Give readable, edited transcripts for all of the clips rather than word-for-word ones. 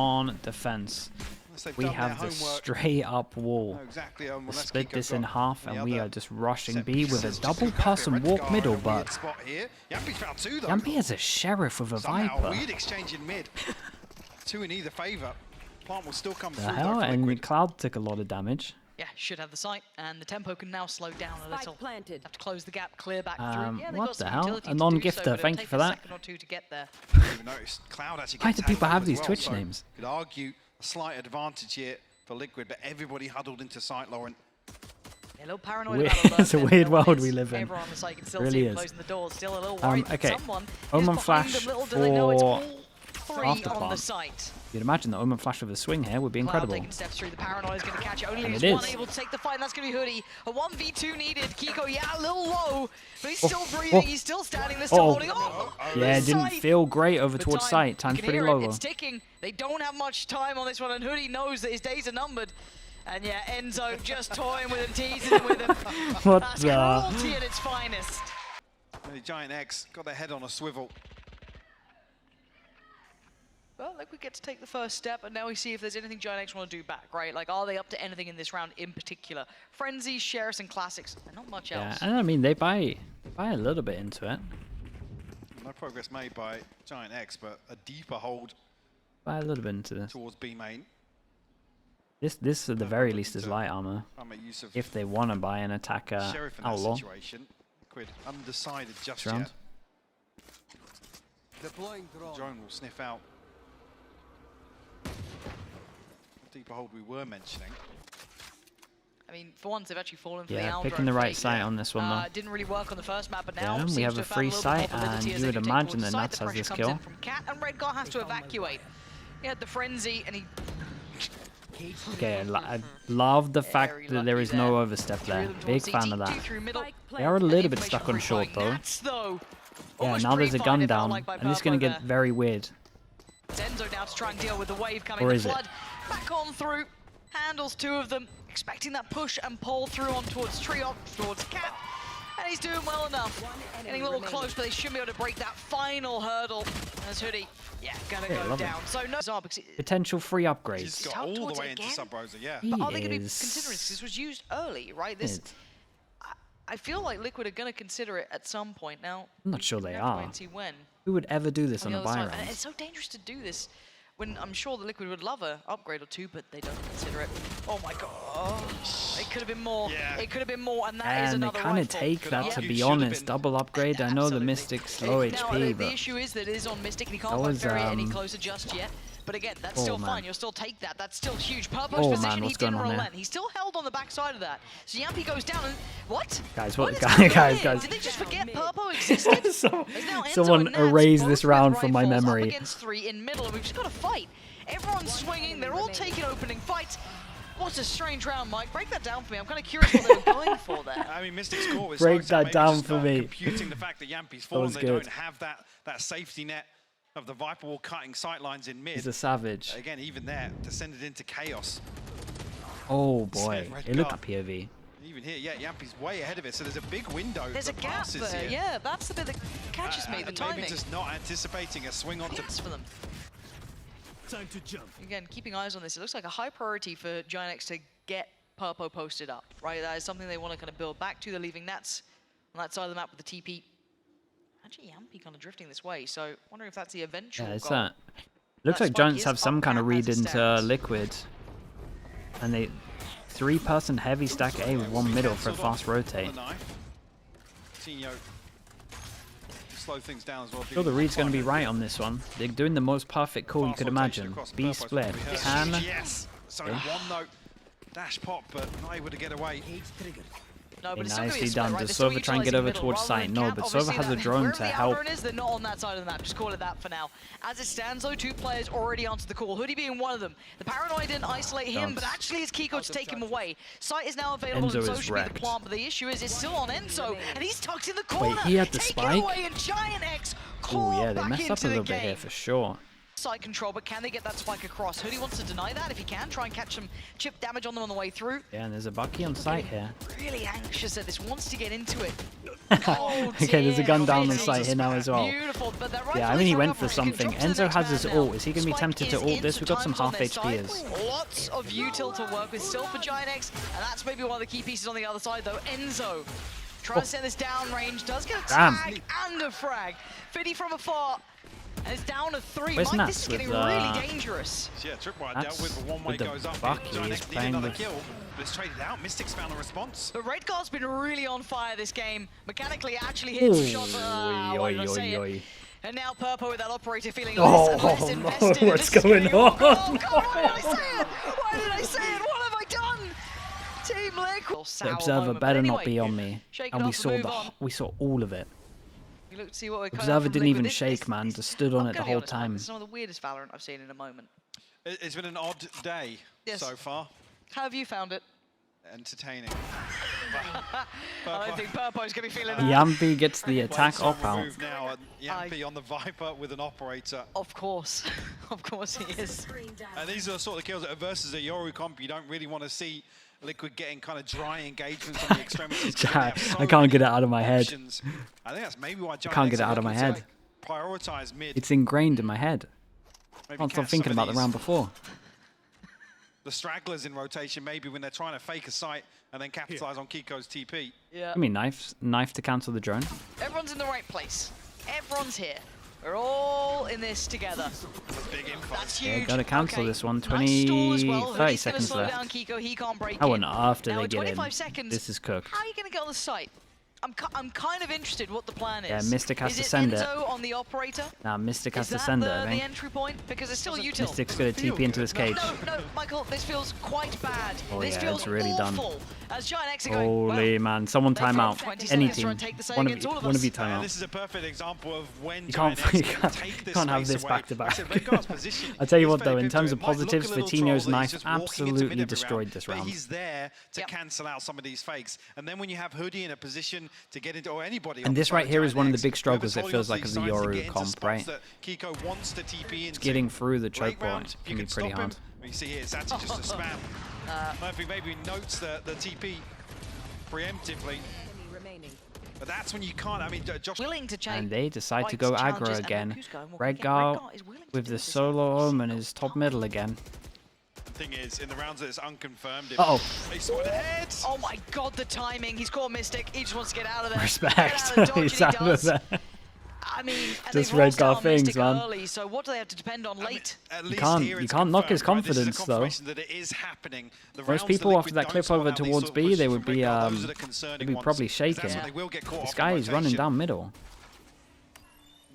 on defense. We have the straight up wall. Let's split this in half, and we are just rushing B with a double pass and walk middle, but Yampy has a Sheriff with a Viper. Weird exchange in mid. Two in either favor. Plant will still come through. The hell? And Cloud took a lot of damage. Yeah, should have the sight, and the tempo can now slow down a little. Have to close the gap, clear back through. Yeah, what the hell? A non-gifter, thank you for that. To get there. Why do people have these Twitch names? Could argue a slight advantage here for Liquid, but everybody huddled into sight, Lauren. Yeah, a little paranoid about it's a weird world we live in. Everyone on the site can still really see is. closing the doors, still a little worried. Okay, Someone Omen is Flash them. for After on the site. You'd imagine that Omen Flash with a swing here would be incredible. Taking steps through, the paranoia is going to catch it. Only And is it one is. able to take the fight, and that's going to be Hoodie. A 1v2 needed. Kiko, yeah, a little low, but he's still breathing. He's still standing. They're still holding on. Yeah, it didn't feel great over towards sight. Time's pretty low. It's ticking. They don't have much time on this one, and Hoodie knows that his days are numbered. And yeah, Enzo just toying with him, teasing him with him. What That's the? cruelty at its finest. GIANTX got their head on a swivel. Well, like we get to take the first step, and now we see if there's anything GIANTX want to do back, right? Like, are they up to anything in this round in particular? Frenzies, Sheriffs, and Classics, and not much else. Yeah, and I mean, they buy a little bit into it. No progress made by GIANTX, but a deeper hold Buy a little bit into this. towards B main. This at the very least is light armor. If they want to buy an attacker Sheriff in that outlaw. situation. Liquid undecided just round. yet. Drone will sniff out. Deeper hold we were mentioning. I mean, for once, they've actually fallen for the Yeah, Aldro picking the right fake. site on this one though. Didn't really work on the first map, but now Yeah, seems we have to a found free little more site, validity and as you they would can take imagine towards that the site. Nuts The has pressure this comes in kill. from Cat, and Redgar has to evacuate. He had the frenzy, and he. Okay, I love the fact that there is no overstep there. Big fan of that. They are a little bit stuck on short though. Yeah, now there's a gun down, and this is going to get very weird. Enzo now to try and deal with the wave coming. Or The is it? flood back on through, handles two of them, expecting that push and pull through on towards Triok, towards Cat, and he's doing well enough. Getting a little close, but they should be able to break that final hurdle. As Hoodie, yeah, gonna go down. So no, Potential free upgrades. He's got all the way into Sub-Rosa, yeah. but are they going to be considering this? This was used early, right? This, I feel like Liquid are going to consider it at some point. Now, I'm not sure they we have to wait are. and see when. Who would ever do this on the a other buy side. round? And it's so dangerous to do this when I'm sure the Liquid would love a upgrade or two, but they don't consider it. Oh my god. It could have been more. Yeah. It could have been more, and that is And they another kind of rifle. take that, to be honest. Double upgrade. I know the Mystic's low Now, HP, the but issue is that it is on Mystic, and he can't that quite was, ferry it any closer just yet. But again, that's Oh, still man. fine. You'll still take that. That's still huge. Purpo's Oh, position, man, he what's going didn't on there? relent. He still held on the backside of that. So Yampy goes down, and what? Guys, What what? is happening here? guys. Did they just forget Purpo existed? So- There's now Enzo someone and Nats, erase both this with round from my rifles, memory. Up against three in middle, and we've just got to fight. Everyone's swinging. They're all taking opening fights. What a strange round, Mike. Break that down for me. I'm kind of curious what they were going for there. I mean, Mystic's caught with Break Sosa, that maybe down just for not me. Computing the fact that Yampy's fallen, was they good. don't have that safety net of the Viper Wall cutting sight lines in mid. He's a savage. Again, even there, descended into chaos. Oh boy, Red it looked guard. POV. Even here, yeah, Yampy's way ahead of it, so there's a big window. There's a for gap passes there. here. Yeah, that's the bit that catches me, the And timing. maybe just not anticipating a swing onto. Yes, for them. Time to jump. Again, keeping eyes on this. It looks like a high priority for GIANTX to get Purpo posted up, right? That is something they want to kind of build back to. They're leaving Nats on that side of the map with the TP. Actually, Yampy kind of drifting this way, so wondering if that's the eventual Yeah, it's goal. that. Looks That like spike Giants is have some up kind of now read as it into stands. Liquid. And they 3-person heavy stack A with one middle for a fast rotate. Tinho slow things down as well. Sure, the read's going to be right on this one. They're doing the most perfect call you could imagine. B split. Can. Yes. So one note. Dash pop, but not able to get away. No, but it's still gonna be a Nicely split, done. right? Does They're still Sova try and get utilising over middle towards rather site? than No, Cat. but Obviously, Sova has a that- drone wherever to the help. Aldrin is, they're not on that side of the map. Just call it that for now. As it stands, though, two players already answered the call. Hoodie being one of them. The Paranoid didn't isolate him, but actually it's Kiko to take him away. Sight is now available, Enzo and so is should be the wrecked. plant, but the issue is it's still on Enzo, and he's tucked in the corner. he had the Take spike? it away, and GIANTX Oh claw yeah, they back messed up into a the little bit here game. for sure. Side control, but can they get that spike across? Hoodie wants to deny that if he can. Try and catch some chip damage on them on the way through. Yeah, and there's a Bucky on site here. Really anxious at this, wants to get into it. Okay, there's a gun down on site here now as well. Beautiful, but that Yeah, I mean, he went for something. Enzo has his ult. Is he going to be tempted to ult this? We've got some half HPers. Lots of util to work with still for GIANTX, and that's maybe one of the key pieces on the other side, though. Enzo trying to send this down range, does get a tag and a frag. Fiddy from afar, and it's down to 3. Where's Mike, Nats this is getting with, really dangerous. Yeah, Tripwire dealt with, but one way the goes up. Bucky is GIANTX need playing another with- kill, but it's traded out. Mystics found a response. The red card's been really on fire this game. Mechanically, actually hits some shots. Why did I say it? And now Purpo with that operator feeling less invested. What's going on? Oh, God, why did I say it? Why did I say it? What have I done? Team Liquid. The observer better not be on me. And we saw all of it. Observer didn't even shake, man. Just stood on it the whole time. It's some of the weirdest Valorant I've seen in a moment. It's been an odd day so far. How have you found it? Entertaining. I don't think Purpo's going to be feeling that. Yampi gets the attack op out. Move now, Yampi on the Viper with an operator. Of course. Of course he is. And these are the sort of kills that versus a Yoru comp you don't really want to see Liquid getting kind of dry engagements on the extremities. I can't get it out of my head. I think that's maybe why I can't get it out of my head. Prioritize mid. It's ingrained in my head. I can't stop thinking about the round before. The stragglers in rotation, maybe when they're trying to fake a site and then capitalize on Kiko's TP. Yeah. I mean, knife to cancel the drone. Everyone's in the right place. Everyone's here. We're all in this together. Big info. That's huge. Yeah, gotta cancel this one. Nice stall as well. 30 He's seconds slow left. down Kiko. He can't break How on in. earth do Now they in get 25 in? seconds, This is cooked. how are you going to get on the site? I'm kind of interested what the plan is. Yeah, Mystic has to Is send it it. Enzo on the operator? Nah, Mystic has Is to that send it, the I think. entry point? Because it's still util. Mystic's gonna TP into this cage. No, Michael, this feels quite bad. Oh this yeah, feels it's really done. awful. As GIANTX are going, Holy man, someone they've got timeout. 20 Any seconds to team. run, take the say One against all of of us. you timeout. This is a perfect example of when You can't take this have space this away. back to back. So Rengar's position I'll tell you is what though, very in good terms to of it. Might look a positives, little Vitinho's troll that knife he's just walking into mid absolutely every destroyed round, this but round. he's there to cancel out some of these fakes. And then when you have Hoodie in a position to get into, or anybody. And this right here is one of the big struggles it feels like of the Yoru comp, right? Kiko wants to TP into. Getting through the choke round, point you can be can pretty stop him. hard. You see here, it's actually just a spam. Murphy maybe notes the TP preemptively. But that's when you can't. I mean, Josh. Willing to change. And they decide to go aggro again. Redgar with the solo omen is top middle again. Thing is, in the rounds that it's unconfirmed. Uh-oh. They saw it ahead. Oh my god, the timing. He's caught Mystic. He just wants to get out of there. Respect. He's Out out of there. I mean, Just they've lost Redgar out things, Mystic man. early, so what do they have to depend on late? You can't knock his confidence though. Most people after that clip over towards B, they would be probably shaking. This guy is running down middle.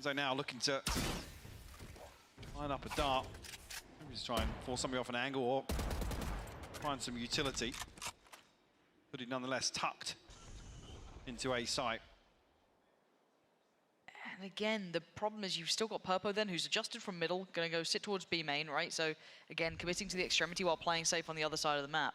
So now looking to line up a dart. Maybe just try and force somebody off an angle or find some utility. But he nonetheless tucked into a site. And again, the problem is you've still got Purpo then, who's adjusted from middle, going to go sit towards B main, right? So again, committing to the extremity while playing safe on the other side of the map.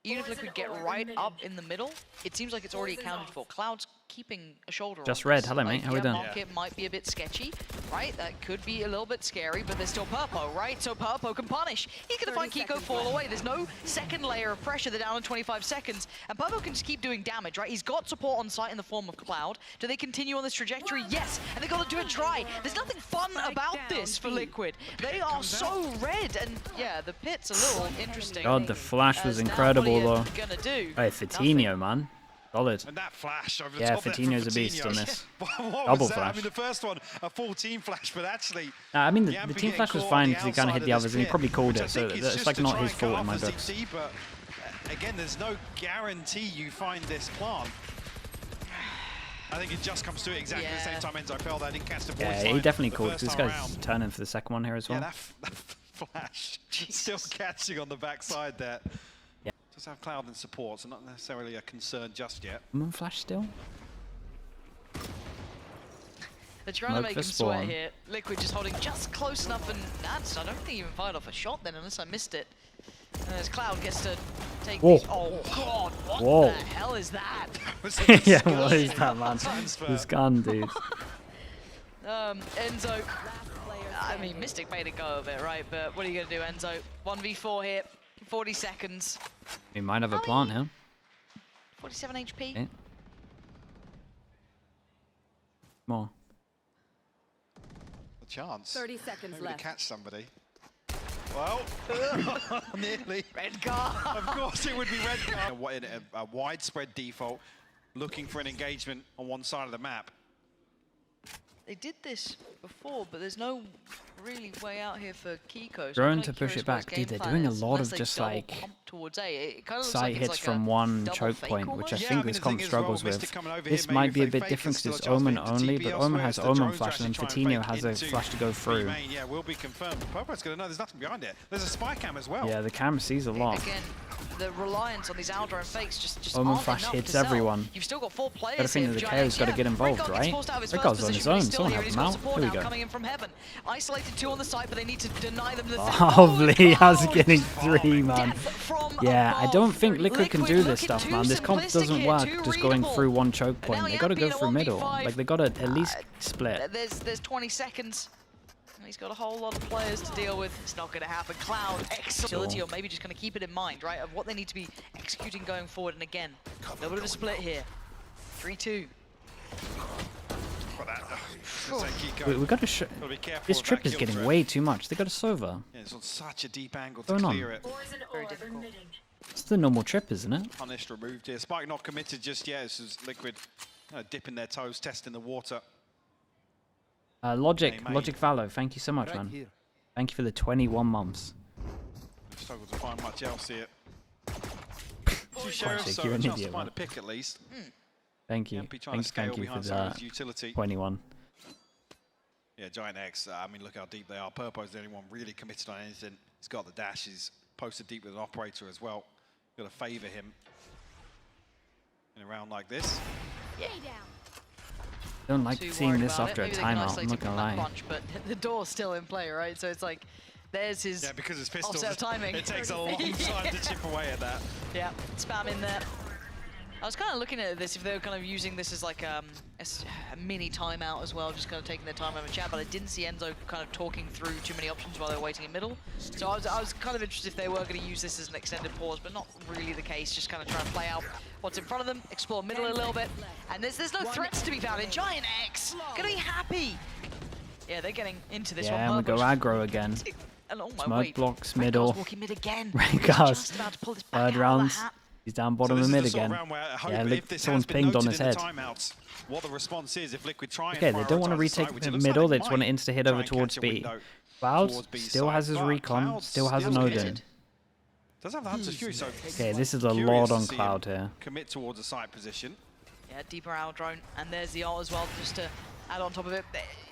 Even if Liquid get right up in the middle, it seems like it's already accounted for. Cloud's keeping a shoulder Just on red, this. hello mate, how we doing? Market might be a bit sketchy, right? That could be a little bit scary, but there's still Purpo, right? So Purpo can punish. He's going to find Kiko fall away. There's no second layer of pressure. They're down in 25 seconds. And Purpo can just keep doing damage, right? He's got support on site in the form of Cloud. Do they continue on this trajectory? Yes. And they've got to do it dry. There's nothing fun about this for Liquid. They are so red. And yeah, the pit's a little interesting. God, the flash was incredible though. Gonna do? Hey, Vitinho, man. Solid. And that flash over the Yeah, top there Vitinho's from a beast Vitinho. on this. What Double was that? flash. I mean, the first one, a full team flash, but actually... I mean, the Yampi team flash was getting fine caught because he kind of hit the others and he probably called it, so it's like not his fault in my books. But again, there's no guarantee you find this plant. I think it just comes to it exactly the same time Enzo fell. I didn't catch the voice Yeah, line he definitely the called first because this time guy's round. turning for the second one here as well. Yeah, that flash still catching on the backside there. Yeah. Just have Cloud and support, so not necessarily a concern just yet. Moon flash still? They're trying to make him sweat here. Liquid just holding just close enough, and Nats, I don't think he even fired off a shot then, unless I missed it. And as Cloud gets to take these. Oh god, what the hell is that? Yeah, what is that, man? This gun, dude. Enzo, I mean, Mystic made a go of it, right? But what are you going to do, Enzo? 1v4 here, 40 seconds. We might have a plant here. 47 HP. Okay. More. A chance. 30 seconds Maybe left. to catch somebody. Well, nearly. Redgar. Of course it would be Redgar. A widespread default, looking for an engagement on one side of the map. They did this before, but there's no really way out here for Kiko. Drone to push it back. Dude, they're doing a lot of just like side hits from one choke point, which I think this comp struggles with. This might be a bit different because it's Omen only, but Omen has Omen flash and then Fatino has a flash to go through. Yeah, will be confirmed. Popo's gonna know there's nothing behind it. There's a spy cam as well. Yeah, the camera sees a lot. Again, the reliance on these Aldrin fakes just Omen aren't flash enough hits to sell. everyone. You've still got 4 players. Gotta think that the KO's got to get involved, right? Redgar's on his own. Someone help him out. Here we go. Coming in from heaven. Isolated 2 on the side, but they need to deny them the Lovely. How's getting 3, man? Yeah, I don't think Liquid can do this stuff, man. This comp doesn't work just going through one choke point. They gotta go through middle. Like, they gotta at least split. There's 20 seconds. He's got a whole lot of players to deal with. It's not going to happen. Cloud, excellent. Or maybe just going to keep it in mind, right, of what they need to be executing going forward. And again, a little bit of a split here. 3-2. We got to show. This trip is getting way too much. They got a Sova. Yeah, it's on such a deep angle to clear it. Very difficult. It's the normal trip, isn't it? Punished, removed here. Spike not committed just yet. This is Liquid dipping their toes, testing the water. Logic Valo, thank you so much, man. Thank you for the 21 months. Struggle to find much else here. You're an idiot, man. A pick at least. Thank you. Thank you for that. Utility. 21. Yeah, GIANTX. I mean, look how deep they are. Purpo's the only one really committed on anything. He's got the dash. He's posted deep with an operator as well. Got to favour him in a round like this. Yeah. Don't like seeing this after a timeout, I'm not gonna lie. Punch, but the door's still in play, right? So it's like, there's his because it's pistol timing. It takes a long time to chip away at that. Yeah, spam in there. I was kind of looking at this if they were kind of using this as like a mini timeout as well, just kind of taking their time over chat, but I didn't see Enzo kind of talking through too many options while they were waiting in middle. So I was kind of interested if they were going to use this as an extended pause, but not really the case, just kind of trying to play out what's in front of them, explore middle a little bit, and there's no threats to be found in GIANTX. Gonna be happy. Yeah, they're getting into this one. Yeah, and we go aggro again. Smoke blocks middle. Redgar's third rounds. He's down bottom of mid again. Yeah, look, someone's pinged on his head. What the response is if Liquid try okay, they don't want to retake the middle, they just want to insta-hit over towards B. Cloud still has his recon, still has an Odin. Does have the Hunter's Fury, so okay, this is a lot on Cloud here. Commit towards a side position. Yeah, deeper out drone, and there's the ult as well, just to add on top of it.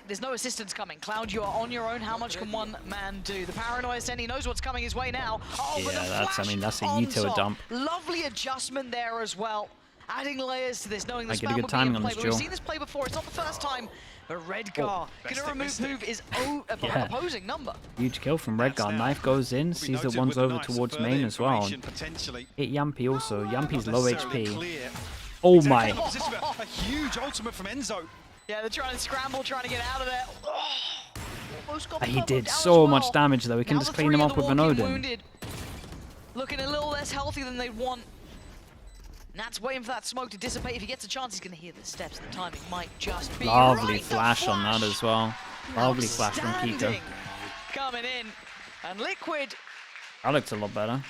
There's no assistance coming. Cloud, you are on your own. How much can one man do? The paranoia Sen, he knows what's coming his way now. Oh, yeah, that's a util dump. Lovely adjustment there as well. Adding layers to this, knowing the spam good will timing be in on play. this But we've duel. seen this play before. It's not the first time. But Redgar, gonna remove move is opposing number. Huge kill from Redgar. Knife goes in, sees the one's over towards main as well. Hit Yampy also. Yampy's low HP. Oh my. A huge ultimate from Enzo. Yeah, they're trying to scramble, trying to get out of there. He did so much damage though. We can just clean him up with an Odin. Wounded. Looking a little less healthy than they'd want. Nat's waiting for that smoke to dissipate. If he gets a chance, he's going to hear the steps. The timing might just be lovely right. flash on that as well. Lovely flash from Kiko. Coming in. And Liquid. That looks a lot better.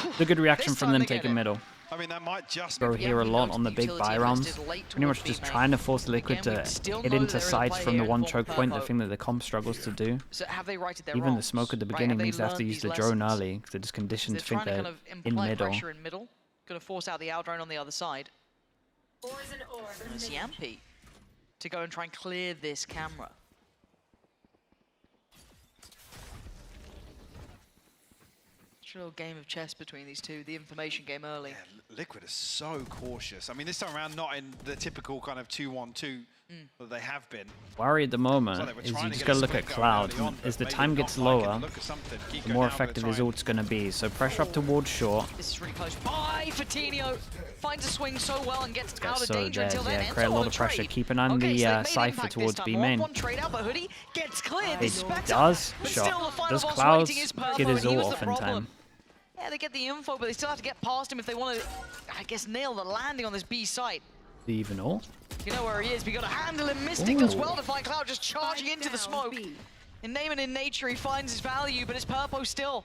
It's a good reaction from them taking middle. I mean, that might just Bro here a lot on the big buy rounds. Pretty much just trying to force Liquid to hit into sides from the one choke point, the thing that the comp struggles to do. So have they righted their even the smoke at the beginning means they have to use the drone early, because they're just conditioned to think they're in middle. Going to force out the out drone on the other side. It's Yampy to go and try and clear this camera. It's a little game of chess between these two, the information game early. Yeah, Liquid is so cautious. I mean, this time around, not in the typical kind of 2-1-2 that they have been. Worry at the moment is you just got to look at Cloud. As the time gets lower, the more effective his ult's going to be. So pressure up towards short. This is really close. Bye, Fatino finds a swing so well and gets out of danger until then. Yeah, create a lot of pressure. Keep an eye on the Cypher towards B main. One trade out, but Hoodie gets cleared. It does shot. Does Cloud get his ult off in time? Yeah, they get the info, but they still have to get past him if they want to, I guess, nail the landing on this B site. Even all. You know where he is. We got to handle him. Mystic does well to find Cloud just charging into the smoke. In Name and in Nature, he finds his value, but it's Purpo still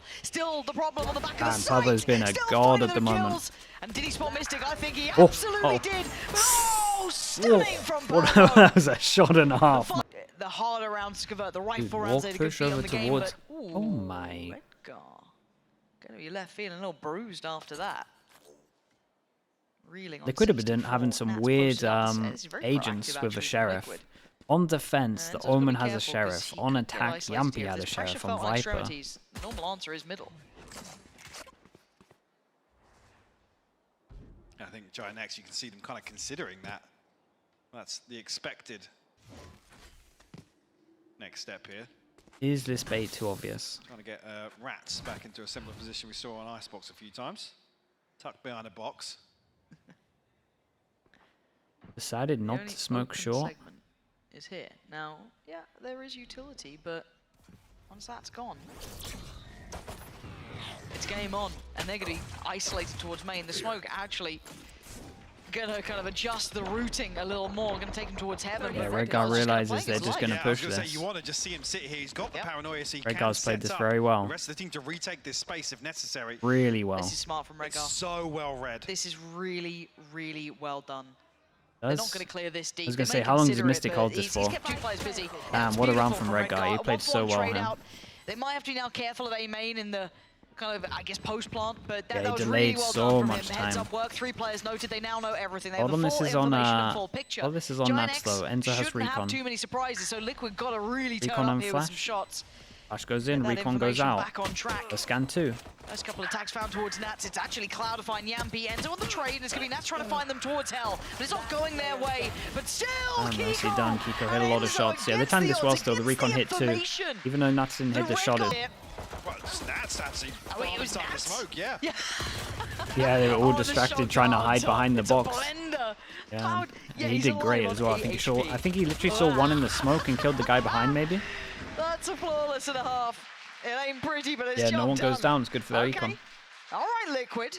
the problem on the back of the site. Purpo's been a god at the moment. And did he spot Mystic? I think he absolutely did. Oh, stunning from Purpo. That was a shot and a half. The harder rounds to convert, the rightful rounds they could be on the game, but oh my. Redgar. Gonna be left feeling a little bruised after that. Liquid have been having some weird agents with a sheriff. On defense, the Omen has a sheriff. On attack, Yampy had a sheriff on Viper. The normal answer is middle. I think GIANTX, you can see them kind of considering that. That's the expected next step here. Is this bait too obvious? Trying to get Rats back into a similar position we saw on Icebox a few times. Tucked behind a box. Decided not to smoke short. Is here. Now, yeah, there is utility, but once that's gone, it's game on, and they're going to be isolated towards main. The smoke actually going to kind of adjust the routing a little more, going to take him towards heaven. Yeah, Redgar realizes they're just going to push this. You want to just see him sit here. He's got the paranoia, so he Redgar's played this very well. The rest of the team to retake this space if necessary. Really well. This is smart from Redgar. It's so well read. This is really, really well done. They're not going to clear this deep. I was going to say, how long does Mystic hold this for? He's kept 2 players busy. Damn, what a round from Redgar. He played so well, man. They might have to be now careful of A main in the kind of, I guess, post-plant, but that, yeah, that was delayed really well so done from much him. time. Heads up work, 3 players noted, they now know everything. They All have the full this is on information and full picture. all this is on Nats though. Enzo has shouldn't recon. have too many surprises, so Liquid got to really turn Recon up on here flash. with some shots. Flash goes in, recon goes out. Back on track. The scan 2. First couple of attacks found towards Nats. It's actually Cloud to find Yampy. Enzo on the trade, and it's going to be Nats trying to find them towards Hell. But it's not going their way. But still, Nicely done. Kiko hit a lot of shots. Yeah, they timed this well still. The recon hit too. Even though Nats didn't hit the shot. Well, it's Nats actually. Oh, wait, it was Nats. Nats? Smoke, yeah. Yeah, they were all distracted trying to hide behind the box. Yeah, Cloud, he did great as well. I think he literally saw one in the smoke and killed the guy behind maybe. That's a flawless and a half. It ain't pretty, but it's yeah, no one goes down. It's good for their econ. All right, Liquid.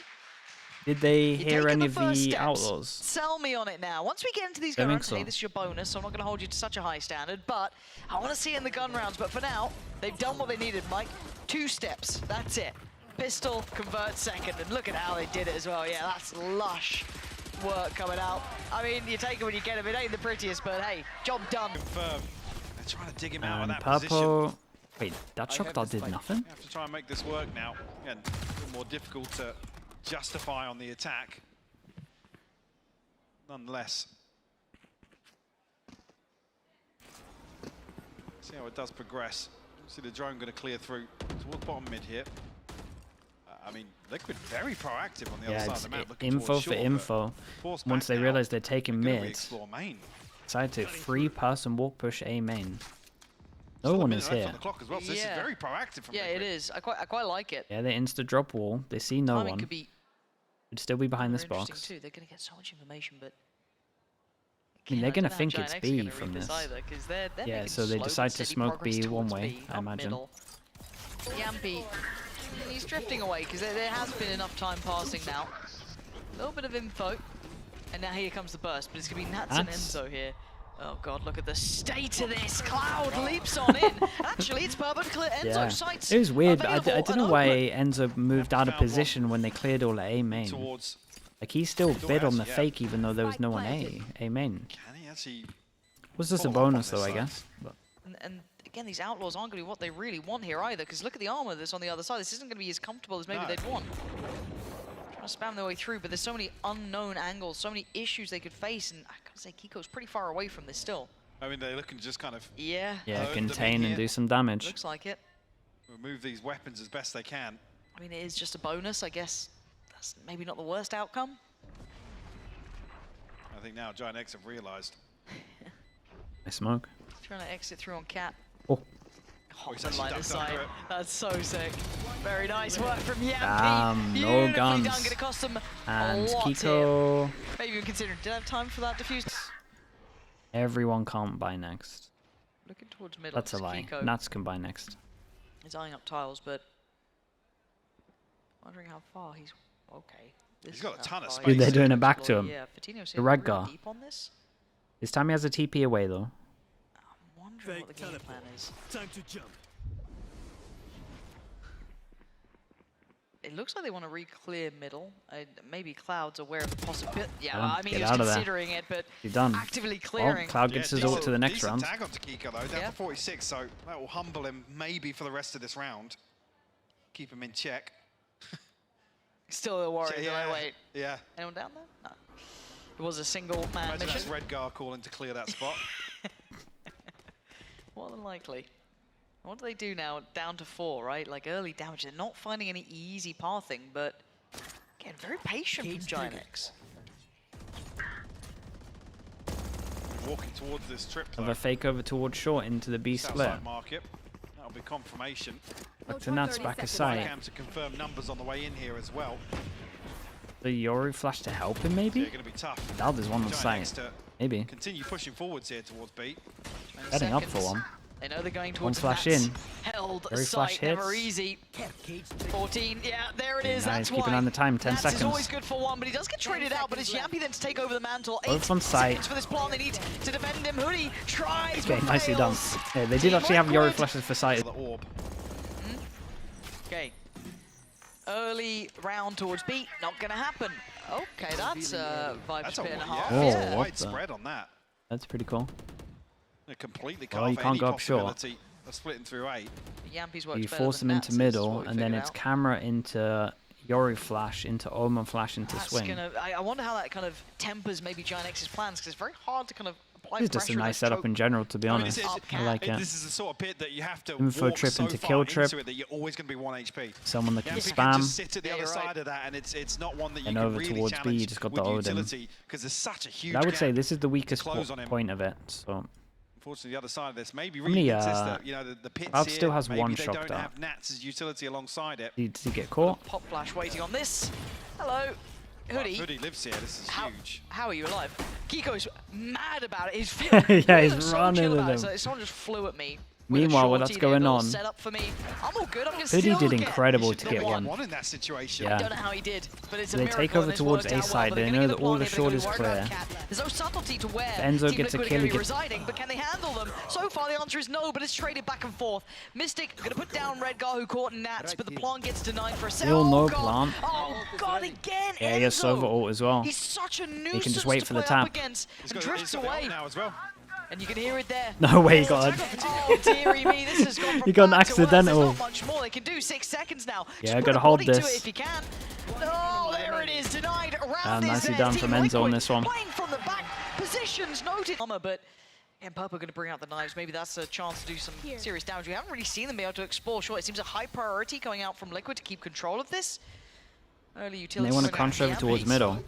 Did they hear any of the outlaws? Sell me on it now. Once we get into these gun rounds, hey, this is your bonus, so I'm not going to hold you to such a high standard, but I want to see it in the gun rounds. But for now, they've done what they needed, Mike. 2 steps. That's it. Pistol, convert second, and look at how they did it as well. Yeah, that's lush work coming out. I mean, you take it when you get it. It ain't the prettiest, but hey, job done. Confirmed. They're trying to dig him out of that Purple. position. Wait, that shock dart did nothing? You have to try and make this work now. Again, a little more difficult to justify on the attack. Nonetheless. See how it does progress. See the drone going to clear through towards bottom mid here. I mean, Liquid very proactive on the other side of the map. Info for info. Once they realize they're taking mid, decided to 3-person walk push A main. No one is here. On the clock as well, so this is very proactive from Liquid. It is. I quite like it. Yeah, they insta drop wall. They see no one. Could still be behind this box. Too. They're going to get so much information, but I mean, they're going to think it's B from this. Yeah, so they decide to smoke B one way, I imagine. Yampy, he's drifting away because there has been enough time passing now. A little bit of info, and now here comes the burst, but it's going to be Nats and Enzo here. Oh god, look at the state of this. Cloud leaps on in. Actually, it's Purple to clear Enzo sights. It was weird. I don't know why Enzo moved out of position when they cleared all A main. Like, he still bid on the fake even though there was no one A main. Can he actually... Was just a bonus though, I guess. But. And again, these outlaws aren't going to be what they really want here either, because look at the armor that's on the other side. This isn't going to be as comfortable as maybe they'd want. Trying to spam their way through, but there's so many unknown angles, so many issues they could face, and I gotta say, Kiko's pretty far away from this still. I mean, they're looking to just kind of... Yeah, contain and do some damage. Looks like it. Remove these weapons as best they can. I mean, it is just a bonus, I guess. That's maybe not the worst outcome. I think now GIANTX have realized. I smoke. Trying to exit through on Cat. Oh. Side. That's so sick. Very nice work from Yampy. No guns. Done. Gonna cost them and a lot Kiko. Here. Maybe even considering. Did I have time for that defuse? Everyone can't buy next. Looking towards middle. That's a lie. Kiko. Nats can buy next. He's eyeing up tiles, but wondering how far he's okay. He's got a ton of fight. space. Dude, they're doing it back to him. Yeah, Fatino's The red really guy. deep on this. This time he has a TP away though. I'm wondering what the game plan is. Time to jump. It looks like they want to re-clear middle. Maybe Cloud's aware of the possibility. Yeah, Well, I mean, get he was out of there. considering it, but You're done. actively Well, clearing. Cloud gets his ult to the next decent round. tag onto Kiko though, down Yeah. to 46, so that will humble him maybe for the rest of this round. Keep him in check. Still worried. Yeah, Wait, yeah. anyone down there? No. It was a single man Imagine mission. that's Redgar calling to clear that spot. More than likely. What do they do now? Down to 4, right? Like early damage. They're not finding any easy pathing, but again, very patient from GIANTX. Walking towards this trip. Have a fake over towards short into the B split. Outside market. That'll be confirmation. Back to Nats, back aside. Cam to confirm numbers on the way in here as well. The Yori flash to help him So maybe? you're going to be tough. Now there's one on GIANTX site. to Maybe. continue pushing forwards here towards B. Setting up for one. They know they're going One towards flash Nats. in. Held Very sight, flash never hits. easy. 14, yeah, there it is. Nice, That's keep why. an eye on the time, 10 Nats seconds. is always good for one, but he does get traded out. But it's Yampy then to take over the mantle. Both 8 on site. seconds for this plant. They need to defend him. Hoodie tries, Okay, but nicely done. fails. Yeah, they did actually have Yori Liquid. flashes for sight. The orb. Okay. Early round towards B, not gonna happen. Okay, that's a Viper That's a spit and a yeah, half. Oh, it's Yeah. a what wide the- spread on that. That's pretty cool. They completely Well, cut you off can't any go up short. possibility of splitting through 8. Yampy's worked You better force than them Nats, into is middle, what we and then figured it's out. camera into Yori flash, into Omen flash, into That's swing. gonna. I wonder how that kind of tempers maybe GIANTX's plans, because it's very hard to kind of apply It's just a pressure nice against setup choke. in general, to be I mean, honest. Up I like it. This is the sort of pit that you have to Info walk trip so into far kill into trip. it that you're always going to be 1 HP. Someone that can Yampy can just spam. sit at the Yeah, other you're right. side of that, and it's not one that you And can over really towards B, you challenge just got with the Odin. utility, because there's such a huge I would say gap. this is the weakest close on him. point of it. So Unfortunately, the other side of this maybe How many, really consists that, you know, the pits Cloud here, still has maybe one they shock don't dart. have Nats' utility alongside it. did he get caught? Pop flash waiting on this. Hello, Hoodie. Hoodie lives here, this is huge. How are you alive? Kiko's mad about it. He's feeling Yeah, he's so running chill with about it. him. So someone just flew at me. with a Meanwhile, while shorty that's there, going little on, Set up for me. I'm all good. I'm gonna Hoodie still did get incredible the to get one. in that situation. Yeah. I don't know how he did, but it's a They miracle. take over and it's towards worked A out well, side, but they they're know gonna that get all the the plan, short they're is gonna be worried about clear. Cat. There's no subtlety to where Enzo Team gets a Liquid kill, are he gonna be gets- residing, but can they handle them? So far, the answer is no, but it's traded back and forth. Mystic gonna put down Redgar, who caught Nats, but the plant gets denied for a second. Still no God. plant. Oh God, again, Yeah, he has Enzo. Sova ult as well. He's such a nuisance just wait to for the play up tap. against. He's And got drifts the ult away, now as well. and you can hear it there. No way he got it. Oh dearie me, this has gone from He got an bad to worse. There's accidental. not much more they can do. 6 seconds now. Yeah, Just put gotta a hold body to this. it if you can. Oh, there it is, denied. Around nicely is done Team from Enzo on Liquid. this one. Playing from the back, positions noted. But and Purple going to bring out the knives. Maybe that's a chance to do some serious damage. We haven't really seen them be able to explore short. It seems a high priority going out from Liquid to keep control of this. Early And utility. they want to going out crunch from over the towards Yampies. middle.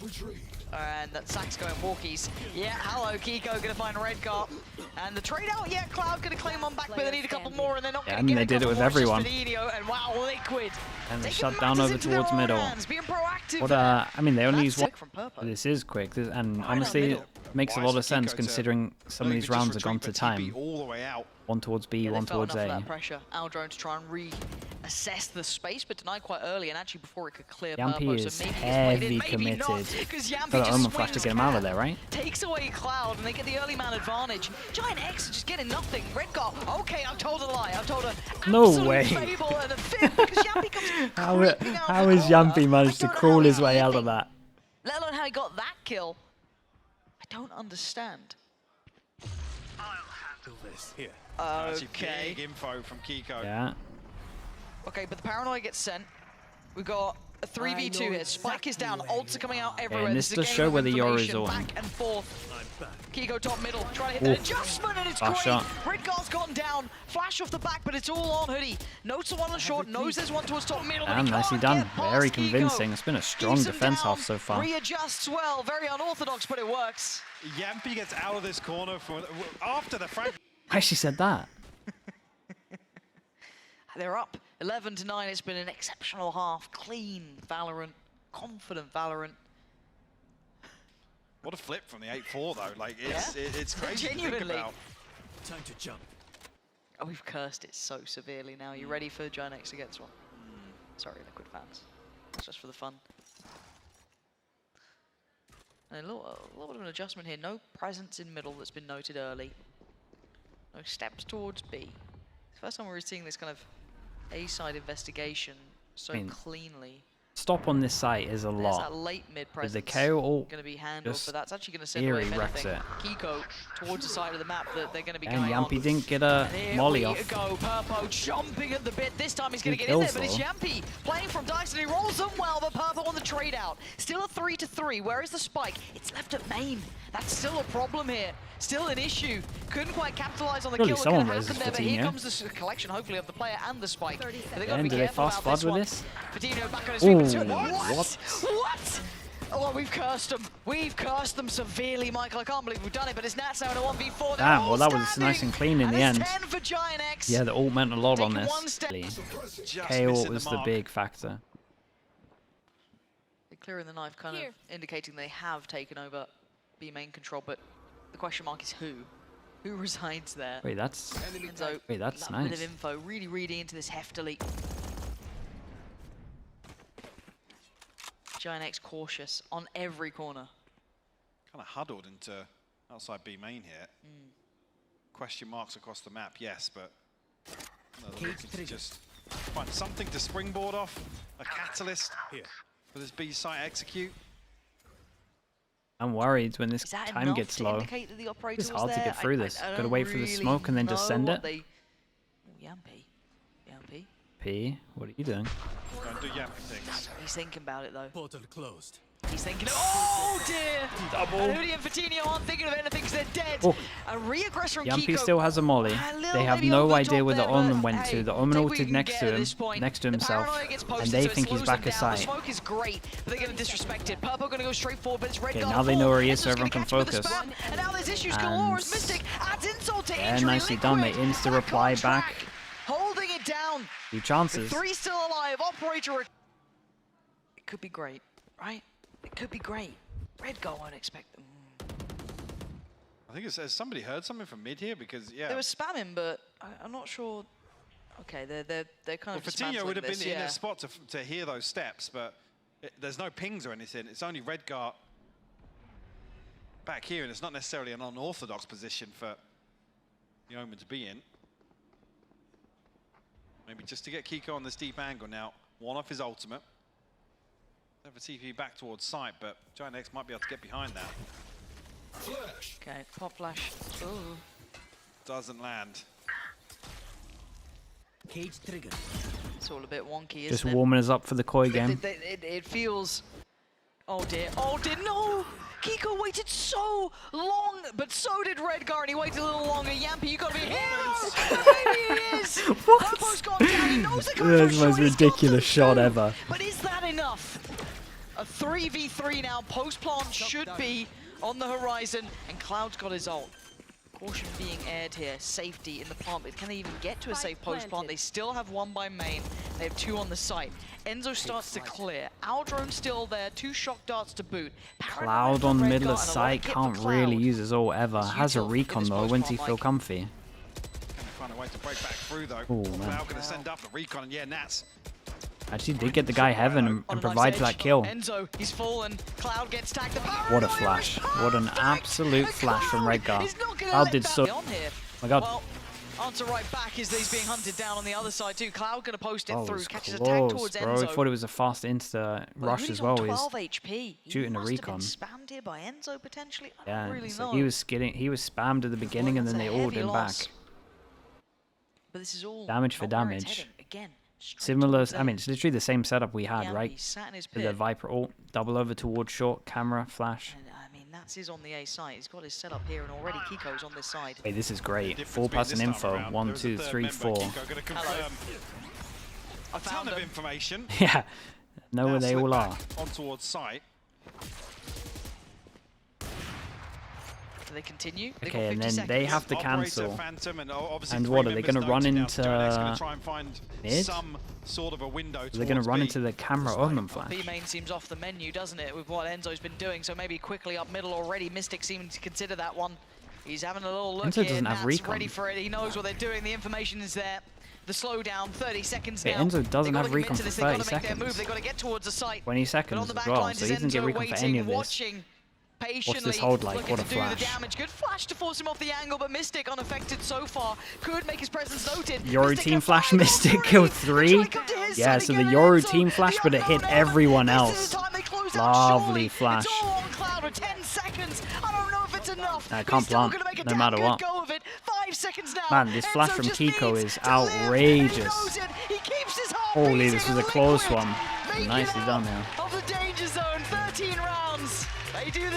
And that Sack's going walkies. Yeah, hello, Kiko gonna find Redgar. And the trade out, yeah, Cloud gonna claim one back, but they need a couple more, and they're not Yeah, gonna I mean, get they a did it couple with more. It's just everyone. Fedino, and wow, Liquid. And they Taking shut down matters over into their towards own middle. hands, being proactive What there. I mean, they only That's use one. sick from Purple. This is quick, and Right honestly, middle. it makes a Wise lot for of sense Kiko to considering some of not these even just rounds have gone retreat, to but TP time. all the way out. One towards B, Yeah, they one felt towards enough of A. that pressure. Aldrone to try and reassess the space, but denied quite early, and actually before it could clear Yampy Purple, is so maybe heavy it's waited, maybe not, committed. because Yampy Got just Omen flash to swings get him out of Cat, there, right? takes away Cloud, and they get the early man advantage. GIANTX is just getting nothing. Redgar, okay, I've told a lie. I've told a No absolute way. fable and a fib, because Yampy comes creeping out How the is corner. Yampy managed to I don't know crawl how his he's way out of sleeping, that? let alone how he got that kill. I don't understand. Do this. Here. Actually, Okay. big info from Kiko. Yeah. Okay, but the paranoia gets sent. We've got a 3v2 here. Spike is down. Ults are coming out everywhere. and This this is a does game show of where the Yori's information, ulting. back and forth. I'm back. Kiko top middle, trying to hit the adjustment, and it's Flash great. shot. Redgar's gotten down. Flash off the back, but it's all on Hoodie. Notes the one on short, knows there's one towards top middle, but And he nicely can't done. get past Very Kiko. convincing. It's been a strong Keeps him defense down, half so far. Readjusts well. Very unorthodox, but it works. Yampy gets out of this corner after the frag. I actually said that. They're up 11-9. It's been an exceptional half. Clean Valorant, confident Valorant. What a flip from the 8-4 though. Like it's Yeah. it's crazy to think Genuinely. about. Time to jump. Oh, we've cursed it so severely now. You ready for GIANTX to get this one? Sorry, Liquid fans. It's just for the fun. And a little bit of an adjustment here. No presence in middle that's been noted early. No steps towards B. It's the first time we're seeing this kind of A-side investigation so cleanly. Stop on this site is a There's lot. that late mid presence The KO ult going to be handled, just but that's actually going to send away eerie wrecks anything. it. Kiko towards the side of the map that they're going to be And going on. Yampy didn't get a molly off. Here we go, Purpo jumping at the bit. This time he's going to He get in there, kills, but it's though. Yampy playing from Dice, and he rolls them well, but Purpo on the trade out. Still a 3-3. Where is the spike? It's left at main. That's still a problem here. Still an issue. Couldn't quite capitalize on the Surely kill that someone could have raises happened there, but here Coutinho. comes the collection, hopefully, of the player and the spike. But they've got to And be do they careful fast about flood with this one. this? Coutinho back on his feet. Ooh, What? what? What? Oh, we've cursed them. We've cursed them severely, Michael. I can't believe we've done it, but it's Nats now in a 1v4. They're Damn, all well that was standing, nice and clean in and the it's end. 10 for GIANTX. Yeah, the ult meant a lot on Taking this. one step. Just KO missing was the mark. big factor. They're clearing the knife, kind of indicating they have taken over B main control, but the question mark is who? Who resides there? Wait, that's Enzo, wait, that's that bit nice. of info, really reading into this heftily. GIANTX cautious on every corner. Kind of huddled into outside B main here. Question marks across the map, yes, but no, they're looking to just find something to springboard off, a catalyst for this B site execute. I'm worried when this Is that time enough gets to low. indicate that the operator It's was hard to there? get through this. I Gotta don't wait for the really smoke and then just know send what it. they... Oh, Yampy. Yampy. P, what are you doing? Don't do yapping things. He's thinking about it though. Portal closed. He's thinking, oh dear! Double. And Hootie and Fatinho aren't thinking of anything because they're dead. Oh. A re-aggress from Yampy Kiko. still has a molly. A little They have maybe no over the idea top where the there, but Omen went hey, to. The Omen take what you ulted can next get to at him, this point. next to The himself, paranoia gets posted, and they so it think he's slows back them at down. The sight. smoke is great, but they're getting disrespected. Purple going to go straight forward, but it's Red Okay, Guard now they know where he is, so Enzo's everyone gonna can catch him with the focus. spam, and now there's issues galore as And Mystic adds insult to yeah, injury. nicely done. They Liquid insta reply on track, back. holding it down. Few chances. Three still alive. Operator. It could be great, right? It could be great. Red Guard won't expect them. I think it says somebody heard something from mid here because They were spamming, but I'm not sure. Okay, they're kind of Fatinho would have been in a a spot to hear those steps, but there's no pings or anything. It's only Redguard back here, and it's not necessarily an unorthodox position for the Omen to be in. Maybe just to get Kiko on this deep angle now. One off his ultimate. Have a TP back towards site, but GIANTX might be able to get behind that. Okay, pop flash. Ooh. Doesn't land. Cage trigger. It's all a bit wonky, Just isn't it? warming us up for the koi game. It feels... Oh dear, no! Kiko waited so long, but so did Redguard, and he waited a little longer. Yampy, you gotta be here! Maybe he is! What? Purpo's gone down, he knows the guy That's for the most sure, he's got ridiculous shot them ever. But is that enough? A 3v3 now, post-plant should be on the horizon, and Cloud's got his ult. Caution being aired here, safety in the plant, but can they even get to a safe post-plant? They still have one by main, they have two on the site. Enzo starts to clear, our drone's still there, two shock darts to boot. Cloud on middle of site can't really use his ult ever. Has a recon though, when's he feel comfy? Gonna find a way to break back through though. Oh, man. Cloud gonna send up the recon, and yeah, Nats. Actually did get the guy heaven and On a nice provides edge. that kill. Enzo, he's fallen. Cloud gets tagged. What a flash. What an absolute flash from Redguard. Cloud did so... On here. My god. Well, answer right back is that he's being hunted down on the other side too. Cloud gonna post it Oh, it through, was catches a tag close, towards bro. Enzo. I thought it was a fast insta But rush Hoodie's as on well. 12 He's HP. shooting a He must have been recon. spammed here by Enzo potentially. I yeah, don't really so know. he was spammed at the beginning and That's then a they ult heavy him loss. back. But this is all Damage for not where it's damage. heading. Again, straight Similar, towards I mean, it's literally the same setup we had, yeah, right? He sat in his With the pit. Viper ult, double over towards short, camera, flash. And I mean, that's his on the A side. He's got his setup here, and already Kiko's on this side. Wait, this is The great. difference Full being pass and this time info. around, 1, there was a 2, third 3, member, 4. Kiko gonna confirm I a ton found of him. information. Yeah, know where Now they slip all back are. on towards site. Do they continue? They've Okay, got and 50 then they seconds. have to Operator, cancel. Phantom, and obviously And three what, are they members gonna run noted now. into, GIANTX gonna try and find mid? some sort of a window They're going to towards run B. into the camera Omen flash. B main seems off the menu, doesn't it, with what Enzo's been doing? So maybe quickly up middle already. Mystic seeming to consider that one. He's having a little look Enzo here. doesn't have Nat's recon. ready for it. He knows what they're doing. The information is there. the slowdown. 30 seconds But now. Enzo doesn't have recon for 30 They seconds. got to get towards the site. 20 seconds as well, so he doesn't get recon for any of this. What's this hold like? What a flash. Good flash to force him off the angle, but Mystic unaffected so far. Could make his presence noted. Yoru team flash, Mystic killed 3. Yeah, so the Yoru team flash, but it hit everyone else. Lovely flash. 10 seconds. I don't know if it's enough. I can't plant, no matter what. 5 seconds now. Man, this flash from Kiko is outrageous. Holy, this was a close one. Nicely done there. Of the danger zone, 13 rounds. They do